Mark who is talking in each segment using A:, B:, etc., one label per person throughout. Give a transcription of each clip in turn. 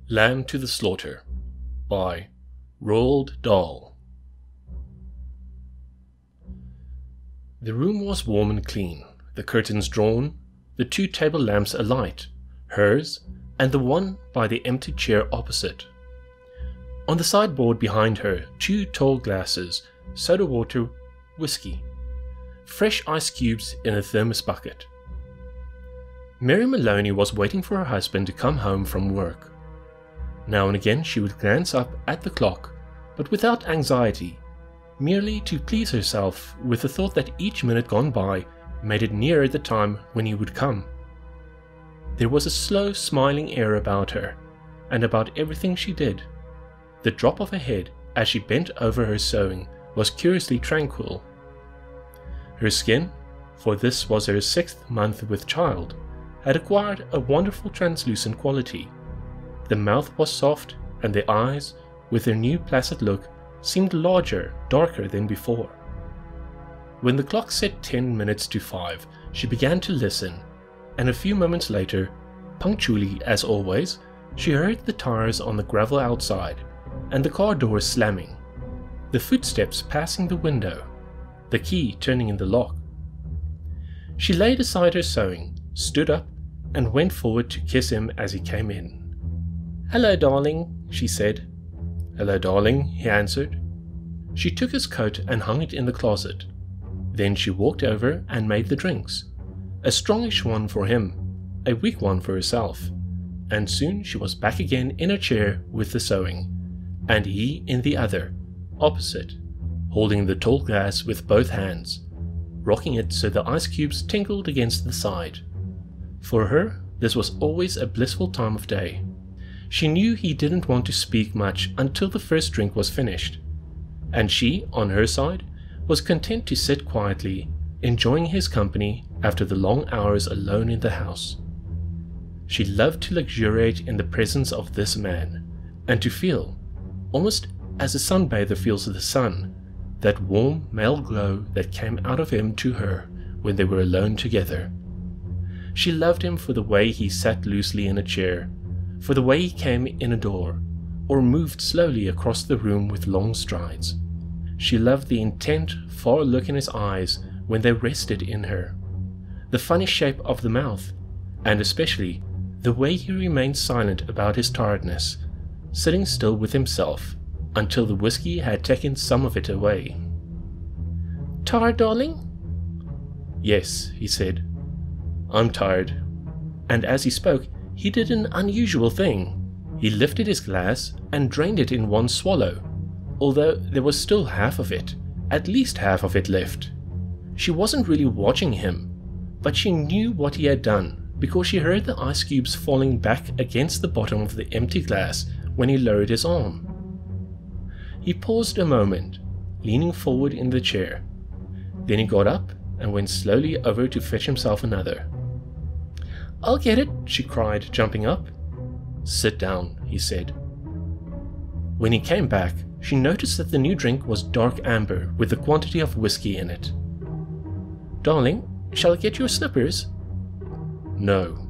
A: Lamb to the Slaughter by Roald Dahl. The room was warm and clean, the curtains drawn, the 2 table lamps alight, hers and the one by the empty chair opposite. On the sideboard behind her, 2 tall glasses, soda water, whiskey, fresh ice cubes in a thermos bucket. Mary Maloney was waiting for her husband to come home from work. Now and again she would glance up at the clock, but without anxiety, merely to please herself with the thought that each minute gone by made it nearer the time when he would come. There was a slow, smiling air about her, and about everything she did. The drop of her head as she bent over her sewing was curiously tranquil. Her skin, for this was her 6th month with child, had acquired a wonderful translucent quality. The mouth was soft, and the eyes, with their new placid look, seemed larger, darker than before. When the clock said 10 minutes to 5, she began to listen, and a few moments later, punctually as always, she heard the tires on the gravel outside, and the car door slamming, the footsteps passing the window, the key turning in the lock. She laid aside her sewing, stood up, and went forward to kiss him as he came in. "Hello, darling," she said. "Hello, darling," he answered. She took his coat and hung it in the closet. Then she walked over and made the drinks, a strongish one for him, a weak one for herself, and soon she was back again in her chair with the sewing, and he in the other, opposite, holding the tall glass with both hands, rocking it so the ice cubes tinkled against the side. For her, this was always a blissful time of day. She knew he didn't want to speak much until the first drink was finished, and she, on her side, was content to sit quietly, enjoying his company after the long hours alone in the house. She loved to luxuriate in the presence of this man, and to feel, almost as a sunbather feels the sun, that warm male glow that came out of him to her when they were alone together. She loved him for the way he sat loosely in a chair, for the way he came in a door, or moved slowly across the room with long strides. She loved the intent, far look in his eyes when they rested in her, the funny shape of the mouth, and especially the way he remained silent about his tiredness, sitting still with himself until the whiskey had taken some of it away. "Tired, darling?" "Yes," he said. "I'm tired." And as he spoke, he did an unusual thing. He lifted his glass and drained it in one swallow, although there was still half of it, at least half of it left. She wasn't really watching him, but she knew what he had done because she heard the ice cubes falling back against the bottom of the empty glass when he lowered his arm. He paused a moment, leaning forward in the chair. Then he got up and went slowly over to fetch himself another. "I'll get it," she cried, jumping up. "Sit down," he said. When he came back, she noticed that the new drink was dark amber with a quantity of whiskey in it. "Darling, shall I get your slippers?" "No."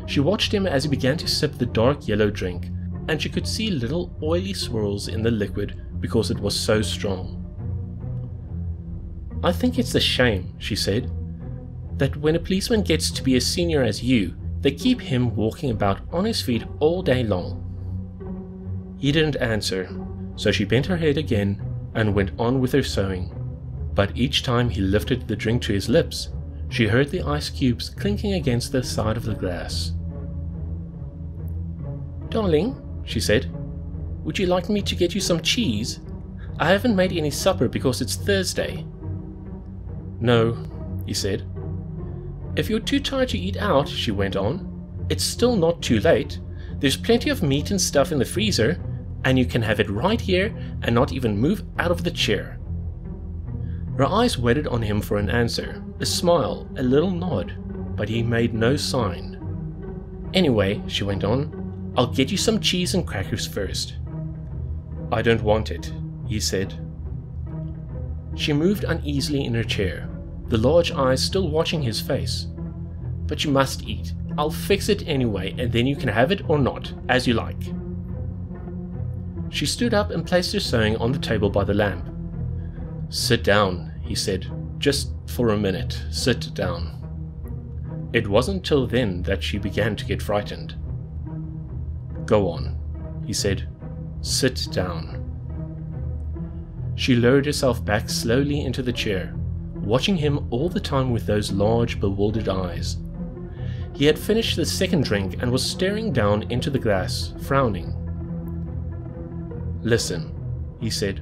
A: She watched him as he began to sip the dark yellow drink, and she could see little oily swirls in the liquid because it was so strong. "I think it's a shame," she said, "that when a policeman gets to be as senior as you, they keep him walking about on his feet all day long." He didn't answer, so she bent her head again and went on with her sewing. But each time he lifted the drink to his lips, she heard the ice cubes clinking against the side of the glass. "Darling," she said, "would you like me to get you some cheese? I haven't made any supper because it's Thursday." "No," he said. "If you're too tired to eat out," she went on, "it's still not too late. There's plenty of meat and stuff in the freezer, and you can have it right here and not even move out of the chair." Her eyes waited on him for an answer, a smile, a little nod, but he made no sign. "Anyway," she went on, "I'll get you some cheese and crackers first." "I don't want it," he said. She moved uneasily in her chair, the large eyes still watching his face. "But you must eat. I'll fix it anyway, and then you can have it or not, as you like." She stood up and placed her sewing on the table by the lamp. "Sit down," he said. "Just for a minute, sit down." It wasn't till then that she began to get frightened. "Go on," he said. "Sit down." She lowered herself back slowly into the chair, watching him all the time with those large, bewildered eyes. He had finished the second drink and was staring down into the glass, frowning. "Listen," he said.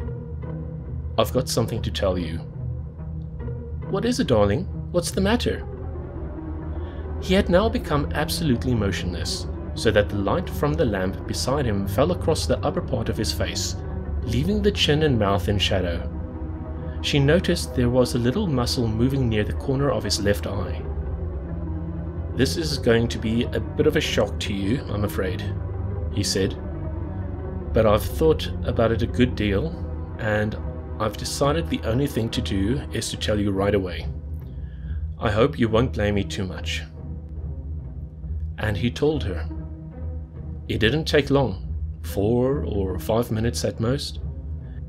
A: "I've got something to tell you." "What is it, darling? What's the matter?" He had now become absolutely motionless, so that the light from the lamp beside him fell across the upper part of his face, leaving the chin and mouth in shadow. She noticed there was a little muscle moving near the corner of his left eye. "This is going to be a bit of a shock to you, I'm afraid," he said. "But I've thought about it a good deal, and I've decided the only thing to do is to tell you right away. I hope you won't blame me too much." And he told her. It didn't take long, 4 or 5 minutes at most,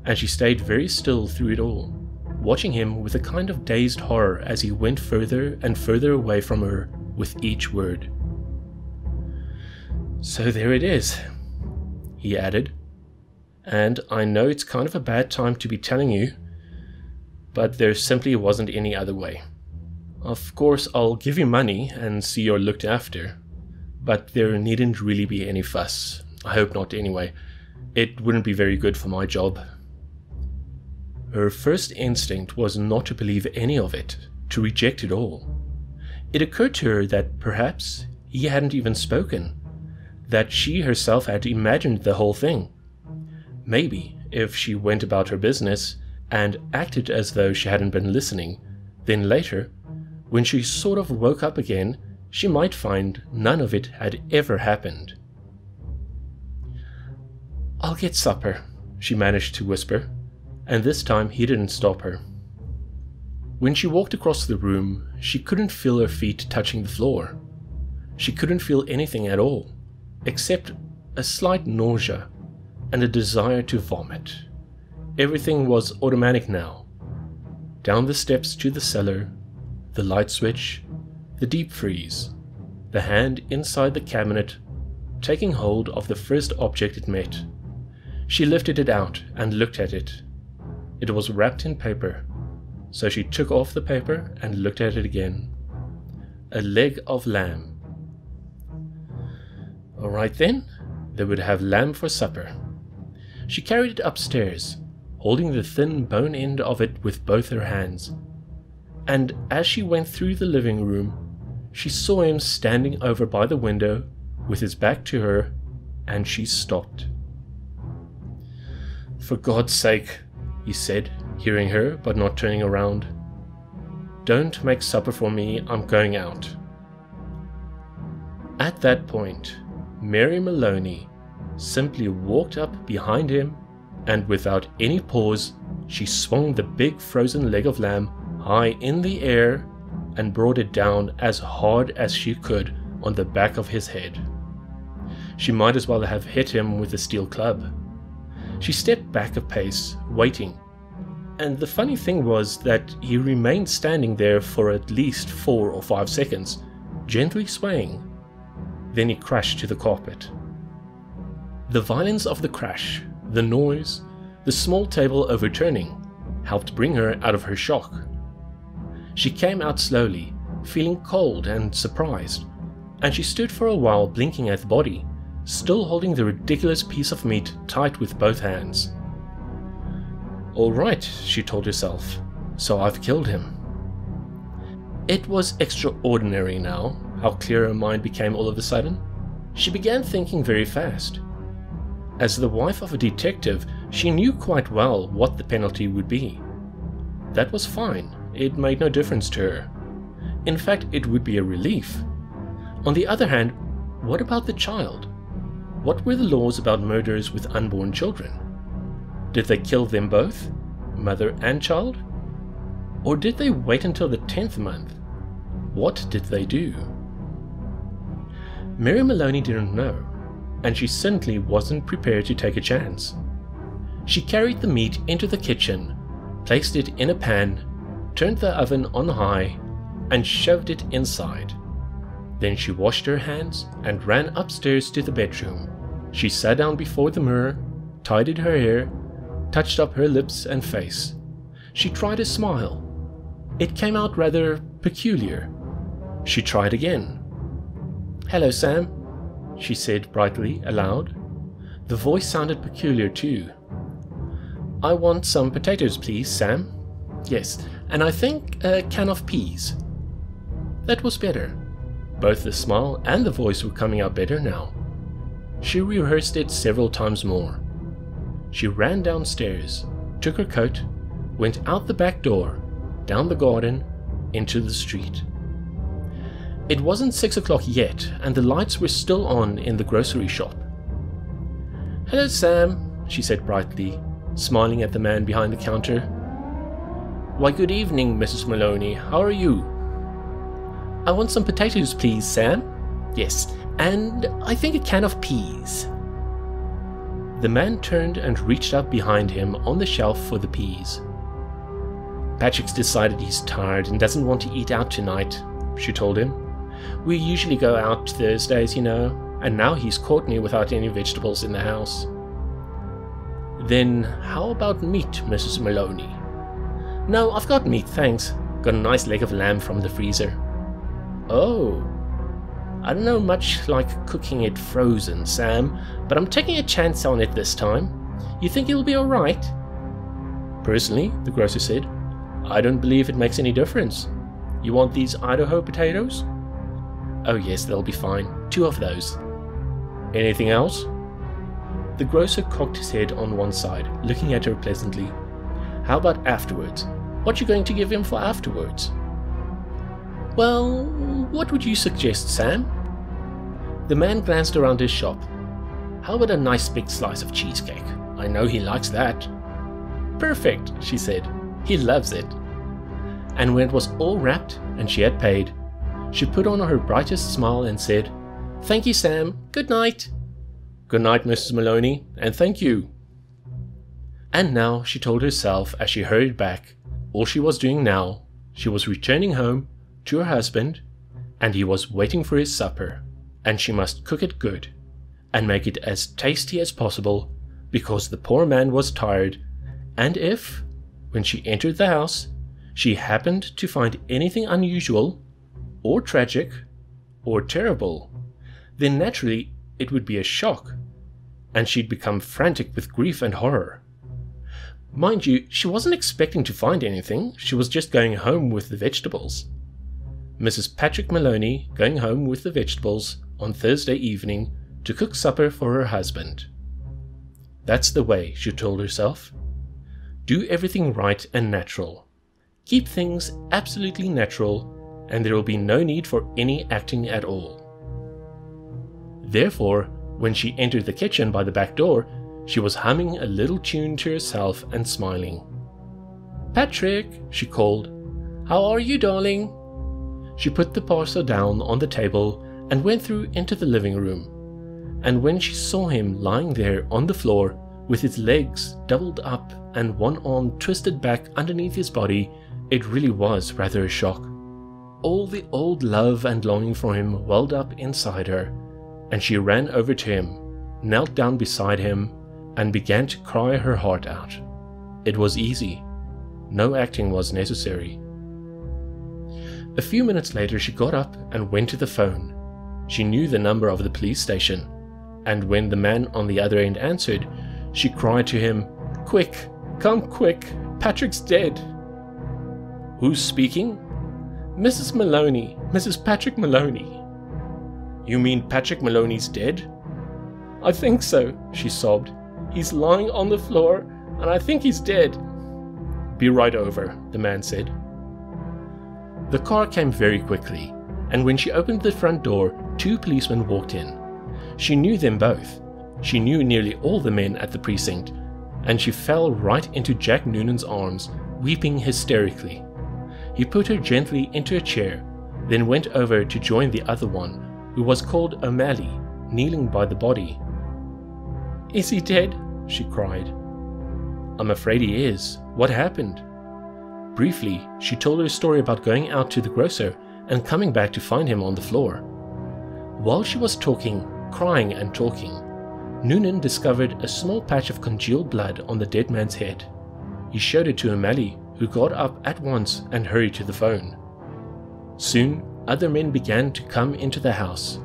A: and she stayed very still through it all, watching him with a kind of dazed horror as he went further and further away from her with each word. "So there it is," he added, "and I know it's kind of a bad time to be telling you, but there simply wasn't any other way. Of course, I'll give you money and see you're looked after, but there needn't really be any fuss. I hope not anyway. It wouldn't be very good for my job." Her first instinct was not to believe any of it, to reject it all. It occurred to her that perhaps he hadn't even spoken, that she herself had imagined the whole thing. Maybe, if she went about her business and acted as though she hadn't been listening, then later, when she sort of woke up again, she might find none of it had ever happened. "I'll get supper," she managed to whisper, and this time he didn't stop her. When she walked across the room, she couldn't feel her feet touching the floor. She couldn't feel anything at all, except a slight nausea and a desire to vomit. Everything was automatic now. Down the steps to the cellar, the light switch, the deep freeze, the hand inside the cabinet, taking hold of the first object it met. She lifted it out and looked at it. It was wrapped in paper, so she took off the paper and looked at it again. A leg of lamb. All right then, they would have lamb for supper. She carried it upstairs, holding the thin bone end of it with both her hands. And as she went through the living room, she saw him standing over by the window with his back to her, and she stopped. "For God's sake," he said, hearing her but not turning around. "Don't make supper for me, I'm going out." At that point, Mary Maloney simply walked up behind him, and without any pause, she swung the big frozen leg of lamb high in the air and brought it down as hard as she could on the back of his head. She might as well have hit him with a steel club. She stepped back a pace, waiting, and the funny thing was that he remained standing there for at least 4 or 5 seconds, gently swaying. Then he crashed to the carpet. The violence of the crash, the noise, the small table overturning, helped bring her out of her shock. She came out slowly, feeling cold and surprised, and she stood for a while blinking at the body, still holding the ridiculous piece of meat tight with both hands. "All right," she told herself, "so I've killed him." It was extraordinary now, how clear her mind became all of a sudden. She began thinking very fast. As the wife of a detective, she knew quite well what the penalty would be. That was fine, it made no difference to her. In fact, it would be a relief. On the other hand, what about the child? What were the laws about murders with unborn children? Did they kill them both, mother and child? Or did they wait until the 10th month? What did they do? Mary Maloney didn't know, and she certainly wasn't prepared to take a chance. She carried the meat into the kitchen, placed it in a pan, turned the oven on high, and shoved it inside. Then she washed her hands and ran upstairs to the bedroom. She sat down before the mirror, tidied her hair, touched up her lips and face. She tried a smile. It came out rather peculiar. She tried again. "Hello, Sam," she said brightly aloud. The voice sounded peculiar too. "I want some potatoes, please, Sam." "Yes, and I think a can of peas." That was better. Both the smile and the voice were coming out better now. She rehearsed it several times more. She ran downstairs, took her coat, went out the back door, down the garden, into the street. It wasn't 6 o'clock yet, and the lights were still on in the grocery shop. "Hello, Sam," she said brightly, smiling at the man behind the counter. "Why, good evening, Mrs. Maloney. How are you?" "I want some potatoes, please, Sam." "Yes, and I think a can of peas." The man turned and reached up behind him on the shelf for the peas. "Patrick's decided he's tired and doesn't want to eat out tonight," she told him. "We usually go out Thursdays, you know, and now he's caught me without any vegetables in the house." "Then how about meat, Mrs. Maloney?" "No, I've got meat, thanks. Got a nice leg of lamb from the freezer." "Oh, I don't know much like cooking it frozen, Sam, but I'm taking a chance on it this time. You think it'll be alright?" "Personally," the grocer said, "I don't believe it makes any difference. You want these Idaho potatoes?" "Oh yes, they'll be fine. 2 of those." "Anything else?" The grocer cocked his head on one side, looking at her pleasantly. "How about afterwards? What you going to give him for afterwards?" "Well, what would you suggest, Sam?" The man glanced around his shop. "How about a nice big slice of cheesecake? I know he likes that." "Perfect," she said. "He loves it." And when it was all wrapped and she had paid, she put on her brightest smile and said, "Thank you, Sam. Good night." "Good night, Mrs. Maloney, and thank you." And now, she told herself as she hurried back, all she was doing now, she was returning home to her husband, and he was waiting for his supper, and she must cook it good, and make it as tasty as possible, because the poor man was tired, and if, when she entered the house, she happened to find anything unusual, or tragic, or terrible, then naturally it would be a shock, and she'd become frantic with grief and horror. Mind you, she wasn't expecting to find anything, she was just going home with the vegetables. Mrs. Patrick Maloney going home with the vegetables on Thursday evening to cook supper for her husband. That's the way, she told herself. Do everything right and natural. Keep things absolutely natural, and there will be no need for any acting at all. Therefore, when she entered the kitchen by the back door, she was humming a little tune to herself and smiling. "Patrick," she called. "How are you, darling?" She put the parcel down on the table and went through into the living room. And when she saw him lying there on the floor with his legs doubled up and one arm twisted back underneath his body, it really was rather a shock. All the old love and longing for him welled up inside her, and she ran over to him, knelt down beside him, and began to cry her heart out. It was easy. No acting was necessary. A few minutes later she got up and went to the phone. She knew the number of the police station, and when the man on the other end answered, she cried to him, "Quick, come quick, Patrick's dead." "Who's speaking?" "Mrs. Maloney, Mrs. Patrick Maloney." "You mean Patrick Maloney's dead?" "I think so," she sobbed. "He's lying on the floor, and I think he's dead." "Be right over," the man said. The car came very quickly, and when she opened the front door, 2 policemen walked in. She knew them both. She knew nearly all the men at the precinct, and she fell right into Jack Noonan's arms, weeping hysterically. He put her gently into a chair, then went over to join the other one, who was called O'Malley, kneeling by the body. "Is he dead?" she cried. "I'm afraid he is. What happened?" Briefly, she told her story about going out to the grocer and coming back to find him on the floor. While she was talking, crying and talking, Noonan discovered a small patch of congealed blood on the dead man's head. He showed it to O'Malley, who got up at once and hurried to the phone. Soon, other men began to come into the house.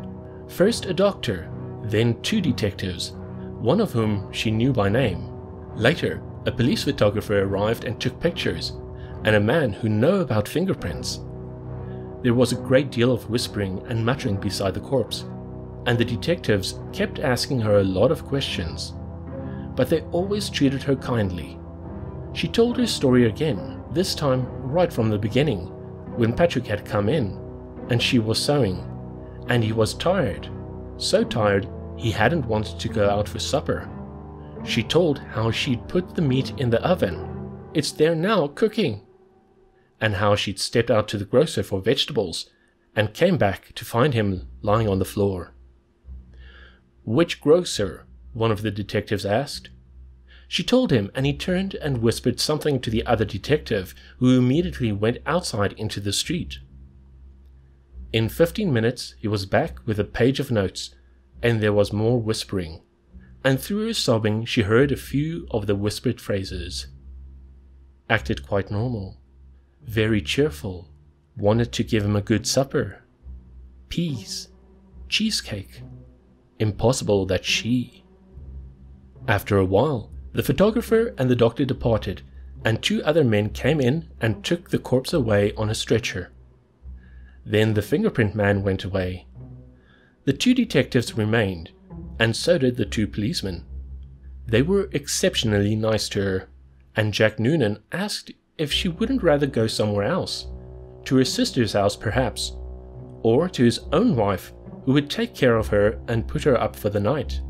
A: First a doctor, then 2 detectives, one of whom she knew by name. Later, a police photographer arrived and took pictures, and a man who knew about fingerprints. There was a great deal of whispering and muttering beside the corpse, and the detectives kept asking her a lot of questions, but they always treated her kindly. She told her story again, this time right from the beginning, when Patrick had come in, and she was sewing, and he was tired, so tired he hadn't wanted to go out for supper. She told how she'd put the meat in the oven, it's there now cooking, and how she'd stepped out to the grocer for vegetables and came back to find him lying on the floor. "Which grocer?" one of the detectives asked. She told him, and he turned and whispered something to the other detective, who immediately went outside into the street. In 15 minutes he was back with a page of notes, and there was more whispering, and through her sobbing she heard a few of the whispered phrases. Acted quite normal. Very cheerful. Wanted to give him a good supper. Peas. Cheesecake. Impossible that she... After a while, the photographer and the doctor departed, and 2 other men came in and took the corpse away on a stretcher. Then the fingerprint man went away. The 2 detectives remained, and so did the 2 policemen. They were exceptionally nice to her, and Jack Noonan asked if she wouldn't rather go somewhere else, to her sister's house perhaps, or to his own wife, who would take care of her and put her up for the night.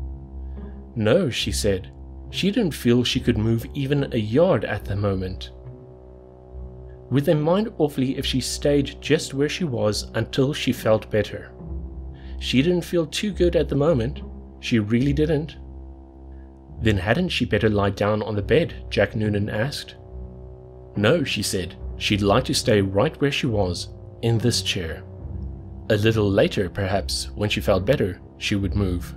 A: No, she said, she didn't feel she could move even a yard at the moment. Would they mind awfully if she stayed just where she was until she felt better? She didn't feel too good at the moment, she really didn't. Then hadn't she better lie down on the bed, Jack Noonan asked. No, she said, she'd like to stay right where she was, in this chair. A little later, perhaps, when she felt better, she would move.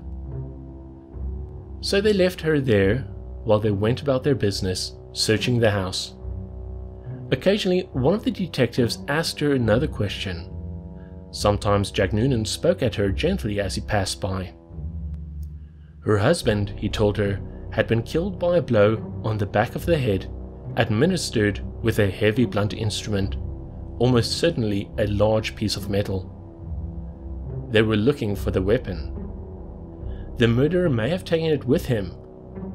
A: So they left her there while they went about their business, searching the house. Occasionally, one of the detectives asked her another question. Sometimes Jack Noonan spoke at her gently as he passed by. Her husband, he told her, had been killed by a blow on the back of the head, administered with a heavy blunt instrument, almost certainly a large piece of metal. They were looking for the weapon. The murderer may have taken it with him,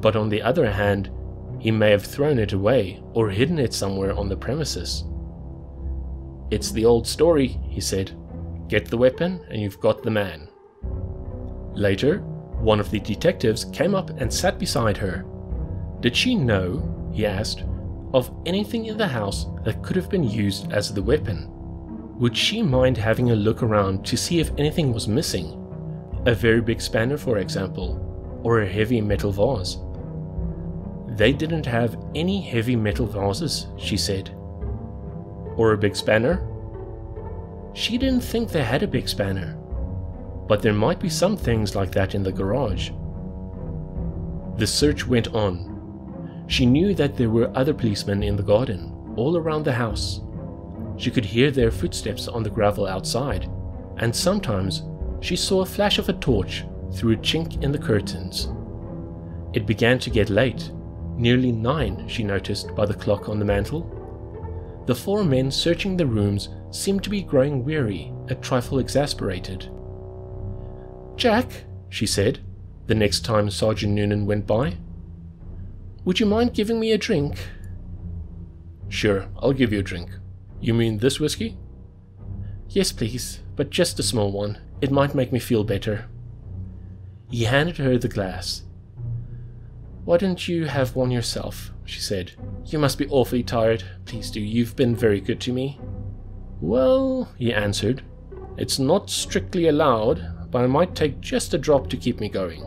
A: but on the other hand, he may have thrown it away or hidden it somewhere on the premises. It's the old story, he said. Get the weapon and you've got the man. Later, one of the detectives came up and sat beside her. Did she know, he asked, of anything in the house that could have been used as the weapon? Would she mind having a look around to see if anything was missing? A very big spanner, for example, or a heavy metal vase. They didn't have any heavy metal vases, she said. Or a big spanner? She didn't think they had a big spanner, but there might be some things like that in the garage. The search went on. She knew that there were other policemen in the garden, all around the house. She could hear their footsteps on the gravel outside, and sometimes she saw a flash of a torch through a chink in the curtains. It began to get late, nearly 9, she noticed by the clock on the mantel. The 4 men searching the rooms seemed to be growing weary, a trifle exasperated. "Jack," she said, the next time Sergeant Noonan went by, "would you mind giving me a drink?" "Sure, I'll give you a drink. You mean this whiskey?" "Yes, please, but just a small one. It might make me feel better." He handed her the glass. "Why don't you have one yourself?" she said. "You must be awfully tired. Please do, you've been very good to me." "Well," he answered, "it's not strictly allowed, but I might take just a drop to keep me going.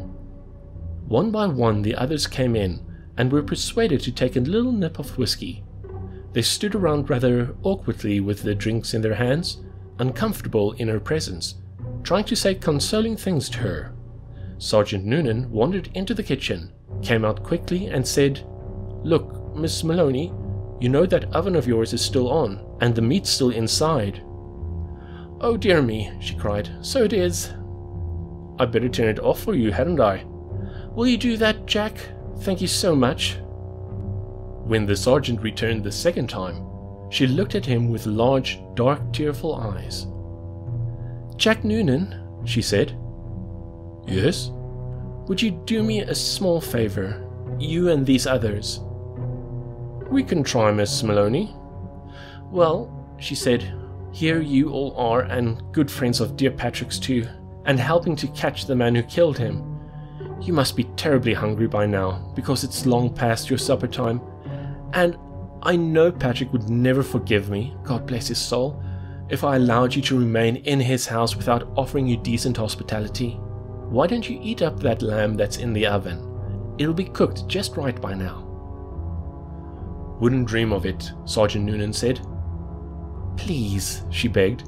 A: One by one the others came in and were persuaded to take a little nip of whiskey. They stood around rather awkwardly with their drinks in their hands, uncomfortable in her presence, trying to say consoling things to her. Sergeant Noonan wandered into the kitchen, came out quickly and said, "Look, Miss Maloney, you know that oven of yours is still on, and the meat's still inside." "Oh dear me," she cried, "so it is." "I'd better turn it off for you, hadn't I?" "Will you do that, Jack? Thank you so much." When the sergeant returned the second time, she looked at him with large, dark, tearful eyes. "Jack Noonan," she said. "Yes?" "Would you do me a small favor, you and these others?" "We can try, Miss Maloney." "Well," she said, "here you all are, and good friends of dear Patrick's too, and helping to catch the man who killed him. You must be terribly hungry by now, because it's long past your supper time, and I know Patrick would never forgive me, God bless his soul, if I allowed you to remain in his house without offering you decent hospitality. Why don't you eat up that lamb that's in the oven? It'll be cooked just right by now." "Wouldn't dream of it," Sergeant Noonan said. "Please," she begged.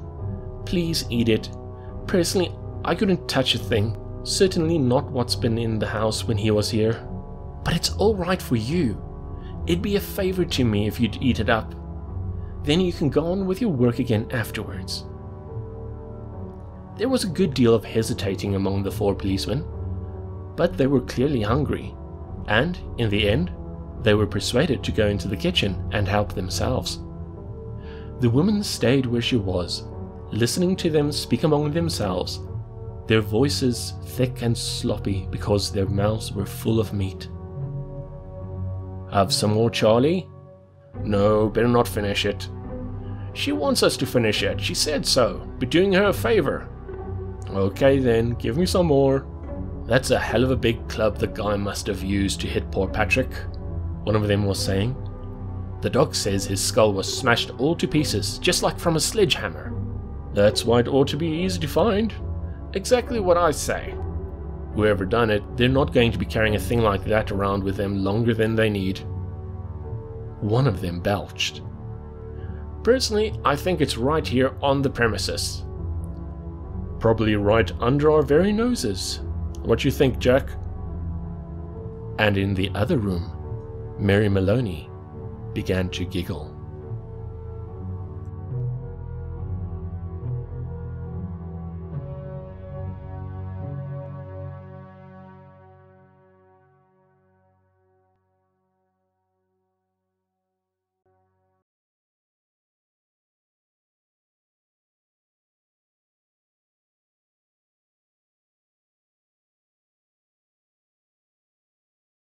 A: "Please eat it. Personally, I couldn't touch a thing. Certainly not what's been in the house when he was here. But it's all right for you. It'd be a favor to me if you'd eat it up. Then you can go on with your work again afterwards." There was a good deal of hesitating among the 4 policemen, but they were clearly hungry, and, in the end, they were persuaded to go into the kitchen and help themselves. The woman stayed where she was, listening to them speak among themselves, their voices thick and sloppy because their mouths were full of meat. "Have some more, Charlie?" "No, better not finish it." "She wants us to finish it, she said so. Be doing her a favor." "Okay then, give me some more." "That's a hell of a big club the guy must have used to hit poor Patrick," one of them was saying. "The doc says his skull was smashed all to pieces, just like from a sledgehammer." "That's why it ought to be easy to find." "Exactly what I say." "Whoever done it, they're not going to be carrying a thing like that around with them longer than they need." One of them belched. "Personally, I think it's right here on the premises." "Probably right under our very noses. What you think, Jack?" And in the other room, Mary Maloney began to giggle.